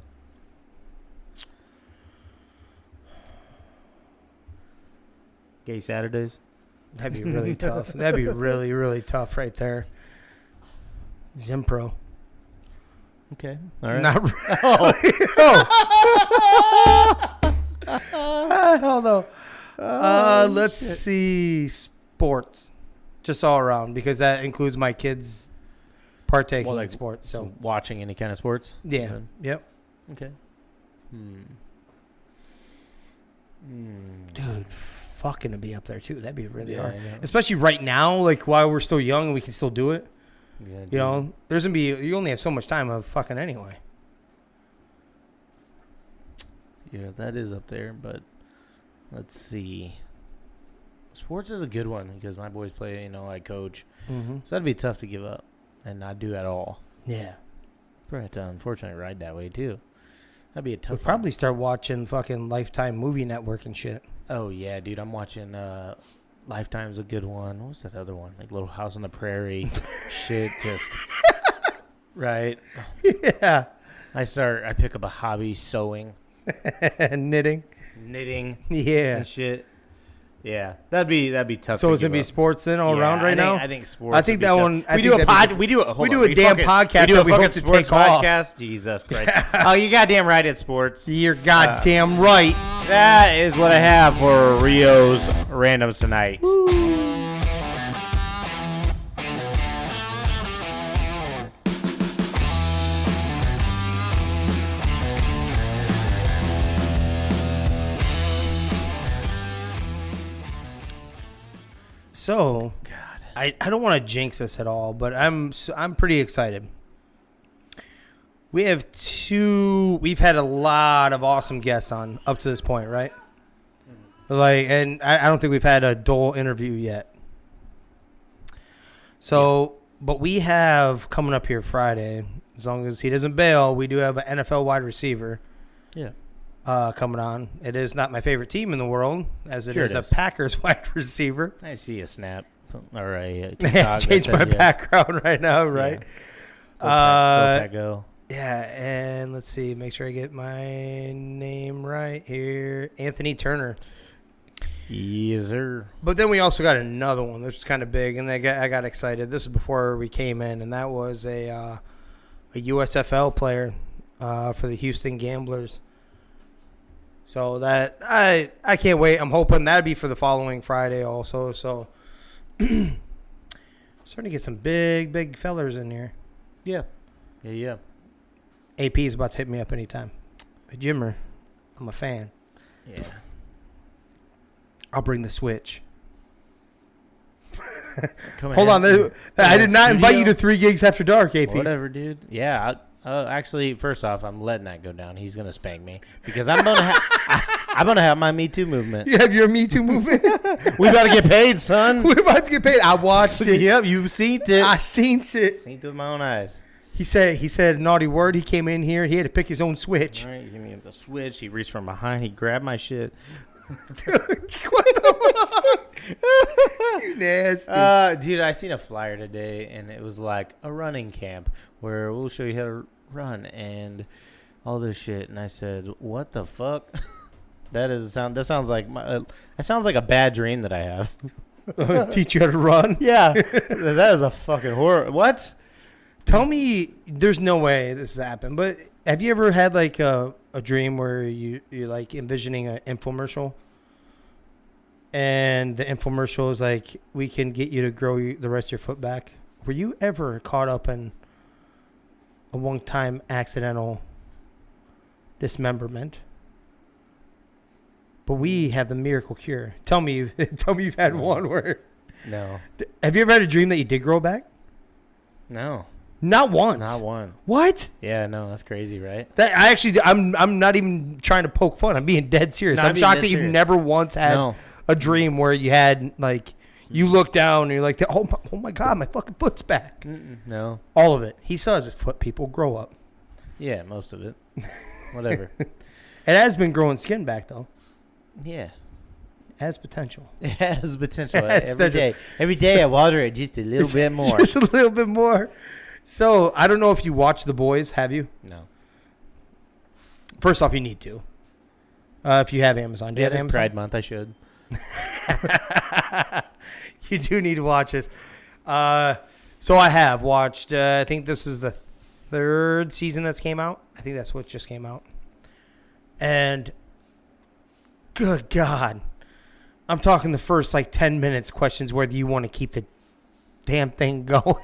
Gay Saturdays. That'd be really tough. That'd be really, really tough right there. Zimpro. Okay. All right. Not really. Hell no. Let's see. Sports. Just all around because that includes my kids partaking in sports. So watching any kind of sports? yeah. Okay. Yep. Okay. Dude, fucking to be up there too. That'd be really Yeah, hard. I know. Especially right now, like while we're still young and we can still do it. Yeah, You know, there's gonna be you only have so much time of fucking anyway. Yeah, that is up there, but let's see. Sports is a good one because my boys play, I coach. Mm-hmm. So that'd be tough to give up and not do at all. Yeah. Probably have to unfortunately ride that way too. That'd be a tough We'll probably start watching fucking Lifetime Movie Network and shit. Oh, yeah, dude. I'm watching Lifetime's a good one. What was that other one? Like Little House on the Prairie. Shit, just... Right. Yeah. I pick up a hobby, sewing. Knitting. Yeah. And shit. Yeah, that'd be tough. So to it's gonna give be up. sports then all around right now. I think sports. I think would be that tough. one. We do a damn podcast that we hope to take off. podcast. Jesus Christ! Oh, you goddamn right at sports. You're goddamn right. That is what I have for Rio's randoms tonight. So, I don't want to jinx this at all, but I'm pretty excited. We've had a lot of awesome guests on up to this point, right? And I don't think we've had a dull interview yet. So, but we have coming up here Friday, as long as he doesn't bail, we do have an NFL wide receiver. Yeah. Coming on. It is not my favorite team in the world, as it Sure is it a is. Packers wide receiver. I see a snap or a I TikTok that changed my says, yeah. background right now, right? Go Pack, go. Yeah, and let's see, make sure I get my name right here. Anthony Turner. Yes, sir. But then we also got another one that's kind of big, and I got excited. This is before we came in, and that was a USFL player for the Houston Gamblers. So that I can't wait. I'm hoping that'd be for the following Friday also. So starting to get some big fellers in here. Yeah. Yeah. AP is about to hit me up anytime. Hey, Jimmer, I'm a fan. Yeah. I'll bring the Switch. Come Hold ahead. on. I did not invite you Studio? to 3 Gigs After Dark, AP. Whatever, dude. Yeah, Actually, first off, I'm letting that go down. He's gonna spank me because I'm gonna have my Me Too movement. You have your Me Too movement? We about to get paid, son. We're about to get paid. I watched it. Yep, you seen it. I seen it. Seen it with my own eyes. He said a naughty word. He came in here. He had to pick his own switch. All right, give me the switch. He reached from behind. He grabbed my shit. What the fuck? You nasty. Dude, I seen a flyer today, and it was like a running camp where we'll show you how to run and all this shit. And I said, "What the fuck?" That sounds like a bad dream that I have. Teach you how to run. Yeah, that is a fucking horror. What? Tell me, there's no way this has happened, but have you ever had like a dream where you're like envisioning an infomercial, and the infomercial is like, we can get you to grow the rest of your foot back? Were you ever caught up in a one-time accidental dismemberment? But we have the miracle cure. Tell me you've had one where. No. Have you ever had a dream that you did grow back? No. Not once. Not one. What? Yeah, no, that's crazy, right? I'm not even trying to poke fun. I'm being dead serious. No, I'm shocked that you've never once had a dream where you had like you look down and you're like, oh my god, my fucking foot's back. No. All of it. He saw his foot. People grow up. Yeah, most of it. Whatever. It has been growing skin back though. Yeah. It has potential. It has potential. It has Every potential. day. Every day I water it just a little bit more. Just a little bit more. So, I don't know if you watch The Boys. Have you? No. First off, you need to. If you have Amazon. Do you have Amazon? Pride Month. I should. You do need to watch this. So I have watched, I think this is the third season that's came out. I think that's what just came out. And good God. I'm talking the first like 10 minutes questions whether you want to keep the damn thing going.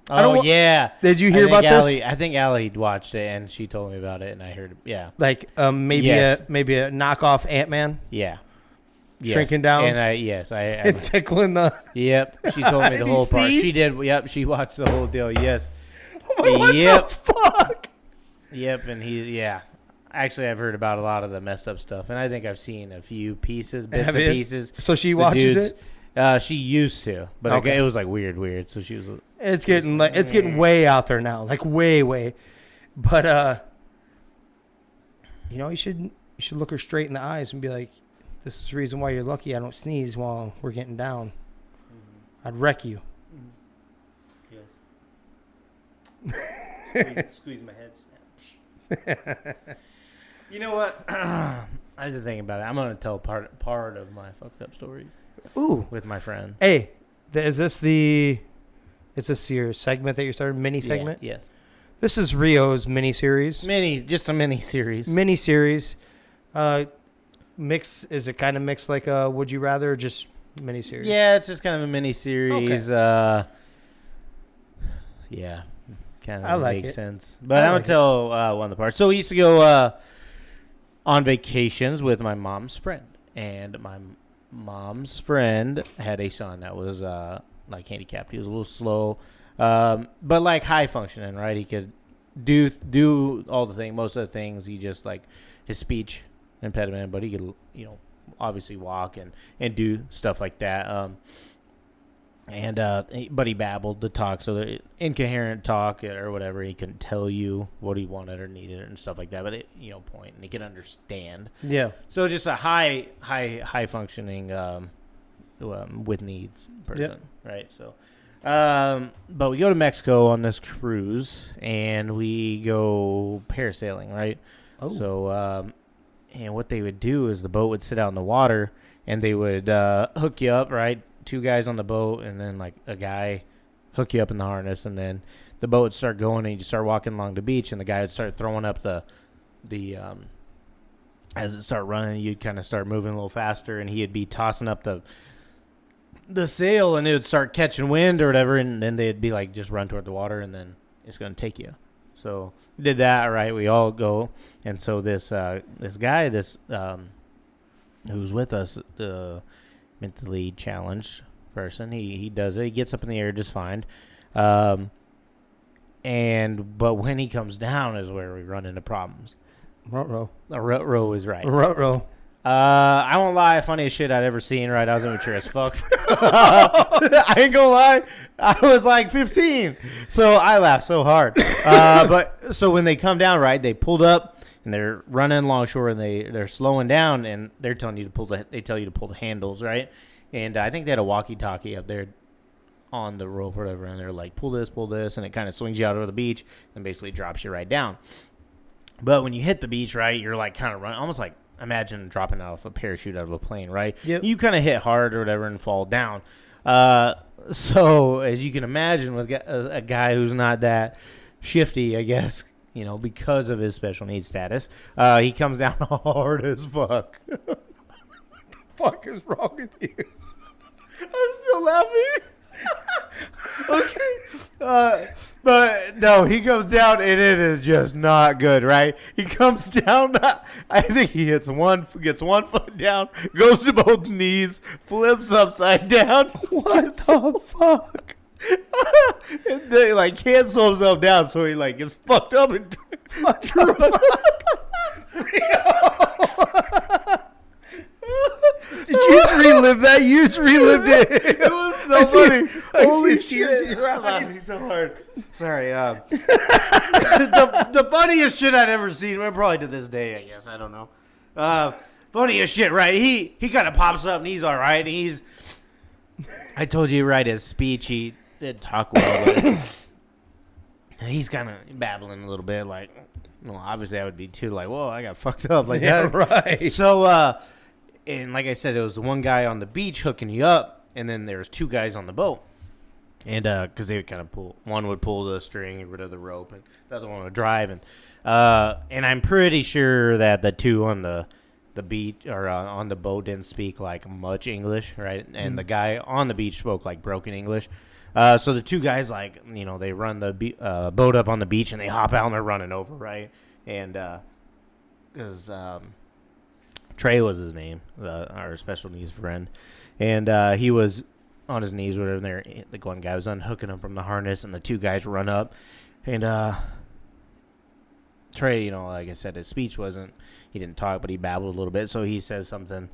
Yeah. Did you hear about this? I think Allie watched it and she told me about it and I heard it. Yeah. Like maybe a knockoff Ant-Man? Yeah. Shrinking down? And I tickling the... Yep. She told me the And whole he part. She sneezed? did. Yep. She watched the whole deal. Yes. What Yep. the fuck? Yep. And yeah. Actually, I've heard about a lot of the messed up stuff, and I think I've seen a few bits and pieces. So she watches it? She used to, but Okay. it was like weird. So she was. It's getting way out there now, like way. But you should look her straight in the eyes and be like, "This is the reason why you're lucky I don't sneeze while we're getting down. I'd wreck you." Yes. Squeeze my head. Snap. You know what? I was just thinking about it. I'm gonna tell part of my fucked up stories. Ooh. With my friend. Hey, is this your segment that you started? Mini segment? Yeah, yes. This is Rio's mini series. Just a mini series. Mini series. Mix. Is it kind of mixed like a Would You Rather, or just mini series? Yeah, it's just kind of a mini series. Okay. Yeah, kind I of like makes it. sense. But I'm gonna tell one of the parts. So we used to go on vacations with my mom's friend, and my mom's friend had a son that was like handicapped. He was a little slow, but like high functioning. Right, he could do all the things. Most of the things, he just like his speech impediment, but he could obviously walk and do stuff like that. But he babbled the talk, so the incoherent talk or whatever. He couldn't tell you what he wanted or needed and stuff like that. But point, and he could understand. Yeah. So just a high functioning with needs person, right? So, but we go to Mexico on this cruise, and we go parasailing, right? Oh. So, and what they would do is the boat would sit out in the water, and they would hook you up, right? 2 guys on the boat, and then like a guy hook you up in the harness, and then the boat would start going, and you start walking along the beach, and the guy would start throwing up the as it started running, you'd kind of start moving a little faster, and he'd be tossing up the sail, and it would start catching wind or whatever, and then they'd be like, just run toward the water, and then it's going to take you. So we did that, right? We all go, and so this guy, who's with us, the mentally challenged person, he does it. He gets up in the air just fine, and But when he comes down is where we run into problems. Ruh-roh. Ruh-roh is right. Ruh-roh. I won't lie, funniest shit I'd ever seen, right? I was immature as fuck. I ain't gonna lie, I was like 15, so I laughed so hard. But so when they come down, right, they pulled up and they're running longshore and they're slowing down and they're telling you to pull the handles, right? And I think they had a walkie-talkie up there on the rope or whatever, and they're like, pull this, and it kind of swings you out over the beach and basically drops you right down. But when you hit the beach, right, you're like kind of running, almost like imagine dropping out of a parachute out of a plane, right? Yep. You kind of hit hard or whatever and fall down. So as you can imagine, with a guy who's not that shifty, I guess, you know, because of his special needs status, he comes down hard as fuck. What the fuck is wrong with you? I'm still laughing. Okay. But no, he comes down and it is just not good, right? He comes down. I think he gets one foot down, goes to both knees, flips upside down. What the fuck? And they like can't slow himself down, so he like gets fucked up and Did you just relive that? You just relived it. It was so funny. Holy tears in your I'm laughing eyes. so hard. Sorry. The funniest shit I'd ever seen, well, probably to this day, I guess. I don't know. Funniest shit, right? He kind of pops up and he's all right. I told you, right, his speech, he didn't talk well, but he's kind of babbling a little bit. Like, well, obviously I would be too, like, whoa, I got fucked up like that. Right. So, and like I said, it was the one guy on the beach hooking you up, and then there's two guys on the boat. And because they would kind of one would pull the string, get rid of the rope, and the other one would drive. And I'm pretty sure that the two on the beach or on the boat didn't speak like much English, right? And the guy on the beach spoke like broken English. So the two guys, like, you know, they run the boat up on the beach and they hop out and they're running over, right? And because Trey was his name, our special needs friend, and he was on his knees, whatever. And the one guy was unhooking him from the harness, and the two guys run up, and Trey, you know, like I said, his speech he didn't talk, but he babbled a little bit, so he says something,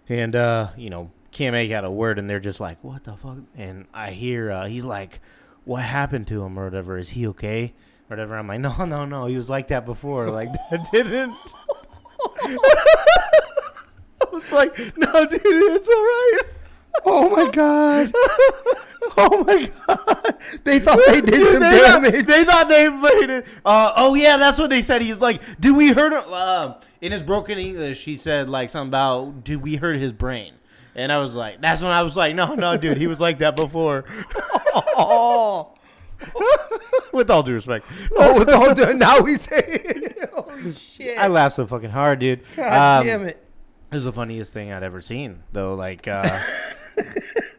and you know, can't make out a word, and they're just like, what the fuck? And I hear he's like, what happened to him or whatever? Is he okay? Or whatever. I'm like, no, he was like that before. Like, that didn't. I was like, no, dude, it's all right. Oh my god. Oh my god. They thought they did some damage. They thought they made it. Oh yeah, that's what they said. He's like, did we hurt him? In his broken English, he said like something about, did we hurt his brain? And I was like, that's when I was like, no, dude, he was like that before. Oh. With all due respect. Oh, with all due, now we say, holy shit. I laughed so fucking hard, dude. God damn it. It was the funniest thing I'd ever seen, though. Like,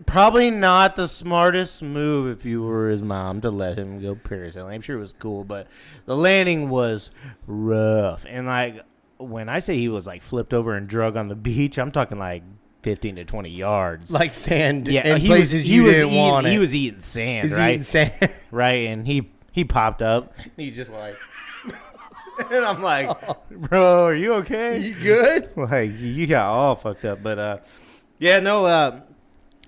probably not the smartest move if you were his mom to let him go parasailing. I'm sure it was cool, but the landing was rough. And, like, when I say he was, like, flipped over and drug on the beach, I'm talking, like, 15 to 20 yards. Like sand yeah, in places you didn't want it. He was eating sand, He's right? eating sand. Right, and he popped up. He's just like... And I'm like, bro, are you okay? You good? Like, you got all fucked up. But, yeah, no,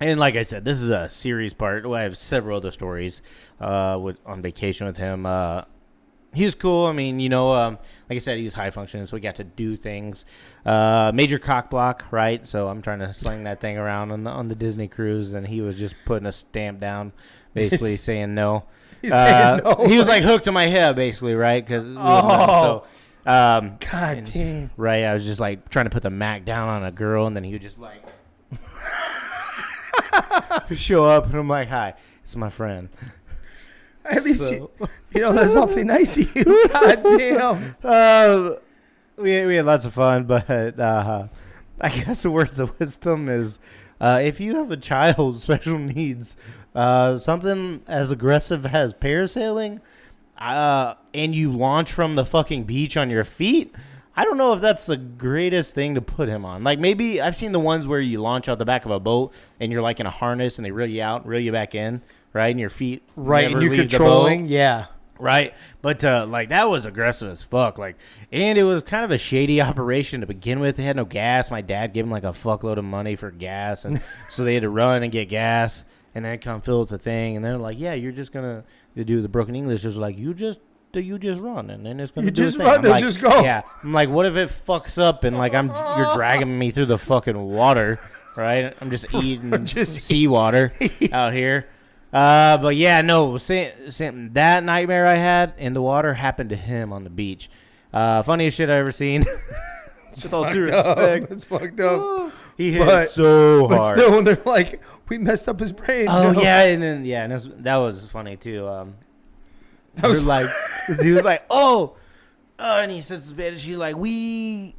and like I said, this is a series part. I have several other stories on vacation with him. He was cool. I mean, you know, like I said, he was high functioning, so we got to do things. Major cock block, right? So I'm trying to sling that thing around on the Disney cruise, and he was just putting a stamp down, basically saying no. He's saying no. He was like hooked to my head, basically, right? Cause God damn. Right, I was just like trying to put the Mac down on a girl, and then he would just like show up, and I'm like, "Hi, it's my friend." At least you know that's awfully nice of you. God damn. We had lots of fun, but I guess the words of wisdom is, if you have a child with special needs, something as aggressive as parasailing, and you launch from the fucking beach on your feet, I don't know if that's the greatest thing to put him on. Like, maybe I've seen the ones where you launch out the back of a boat and you're like in a harness and they reel you out, reel you back in, right? And your feet right, never and you're leave controlling. the boat. Yeah. Right, but like that was aggressive as fuck. Like, and it was kind of a shady operation to begin with. They had no gas. My dad gave them like a fuckload of money for gas, and so they had to run and get gas, and then come fill the thing. And they're like, "Yeah, you're just gonna do the broken English." Just like you just run, and then it's gonna You do just the thing. run I'm and like, just go. Yeah, I'm like, what if it fucks up and like you're dragging me through the fucking water, right? I'm just eating seawater out here. But yeah, no, same, that nightmare I had in the water happened to him on the beach. Funniest shit I ever seen. With all due respect. It's fucked up. He hit so hard. But still, when they're like, we messed up his brain. Oh, no. yeah, and then, that was funny, too. That was like, he was like, and he said to Spanish, he's like, we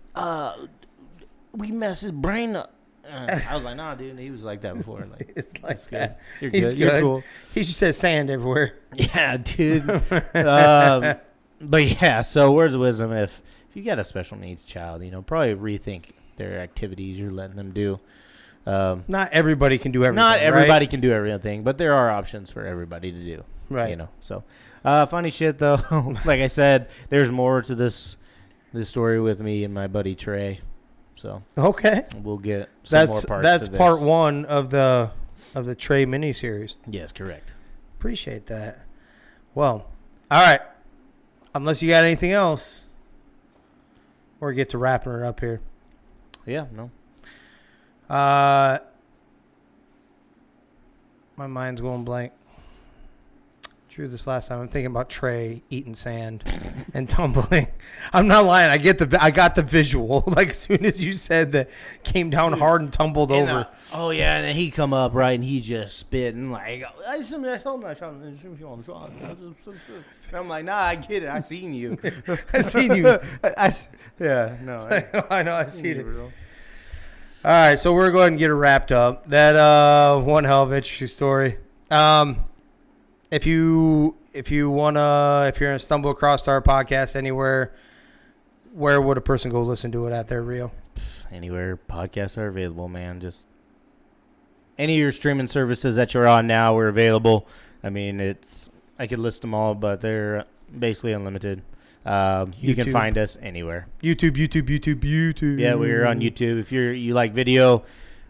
messed his brain up. I was like, nah, dude. He was like that before. Like, it's like that. You're He's good. You're good. cool. He just says sand everywhere. Yeah, dude. But yeah, so words of wisdom: if you got a special needs child, probably rethink their activities you're letting them do. Not everybody can do everything. Not everybody right? can do everything, but there are options for everybody to do. Right. So funny shit though. Like I said, there's more to this story with me and my buddy Trey. So okay, we'll get some more parts. That's to this. part one of the Trey miniseries. Yes, correct. Appreciate that. Well, all right. Unless you got anything else, or get to wrapping it up here. Yeah, no. My mind's going blank. Drew this last time. I'm thinking about Trey eating sand and tumbling. I'm not lying. I got the visual. Like as soon as you said that, came down hard and tumbled over. Oh yeah, and then he come up right and he just spitting like. And I'm like, nah, I get it. I seen you. I seen you. Yeah, no. I know. I seen it. All right, so we're going to get it wrapped up. That one hell of an interesting story. If you're gonna stumble across our podcast anywhere, where would a person go listen to it at there, Rio? Anywhere podcasts are available, man. Just any of your streaming services that you're on now, we're available. I mean, I could list them all, but they're basically unlimited. You can find us anywhere. YouTube. Yeah, we're on YouTube. If you like video,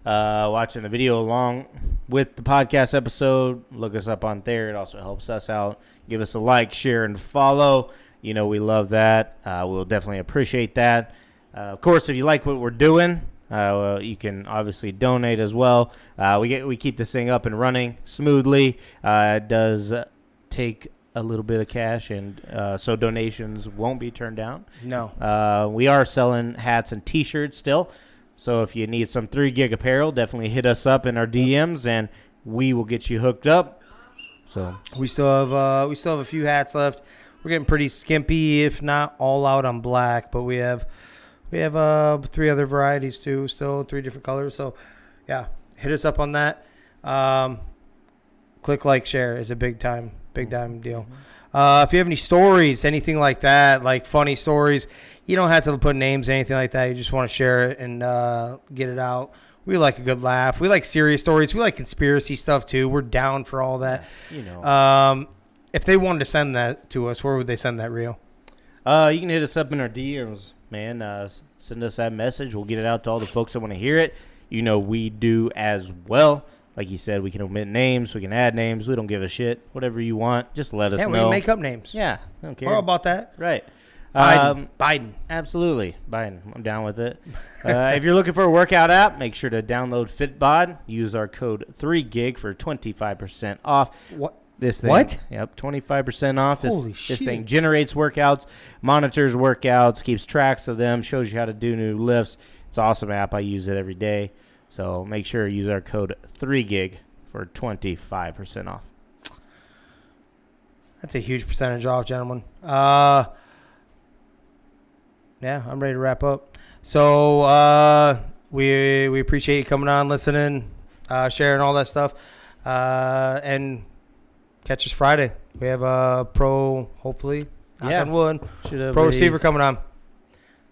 watching the video along with the podcast episode, look us up on there. It also helps us out. Give us a like, share, and follow. We love that. We'll definitely appreciate that. Of course, if you like what we're doing, you can obviously donate as well. We keep this thing up and running smoothly. It does take a little bit of cash, and so donations won't be turned down. No. We are selling hats and T-shirts still. So if you need some 3 Gig apparel, definitely hit us up in our DMs, and we will get you hooked up. So we still have a few hats left. We're getting pretty skimpy, if not all out on black, but we have 3 other varieties too, still 3 different colors. So yeah, hit us up on that. Click, like, share is a big time deal. If you have any stories, anything like that, like funny stories, you don't have to put names, anything like that. You just want to share it and get it out. We like a good laugh. We like serious stories. We like conspiracy stuff too. We're down for all that. If they wanted to send that to us, where would they send that, Rio? You can hit us up in our DMs, man. Send us that message. We'll get it out to all the folks that want to hear it. We do as well. Like you said, we can omit names. We can add names. We don't give a shit. Whatever you want, just let us know. Yeah, we can make up names. Yeah, I don't care. How about that? Right. Biden. Absolutely. Biden. I'm down with it. If you're looking for a workout app, make sure to download FitBod. Use our code 3GIG for 25% off. What? This thing. What? Yep, 25% off. Holy shit. This thing generates workouts, monitors workouts, keeps tracks of them, shows you how to do new lifts. It's an awesome app. I use it every day. So make sure you use our code 3GIG for 25% off. That's a huge percentage off, gentlemen. Yeah, I'm ready to wrap up. So we appreciate you coming on, listening, sharing all that stuff. And catch us Friday. We have a pro, hopefully, knock on wood, pro receiver coming on.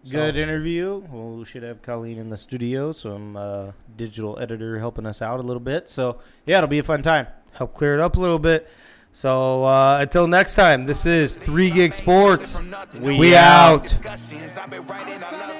Good interview. Well, we should have Colleen in the studio, some digital editor helping us out a little bit. So, yeah, it'll be a fun time. Help clear it up a little bit. So until next time, this is 3 Gig Sports. We We out. out.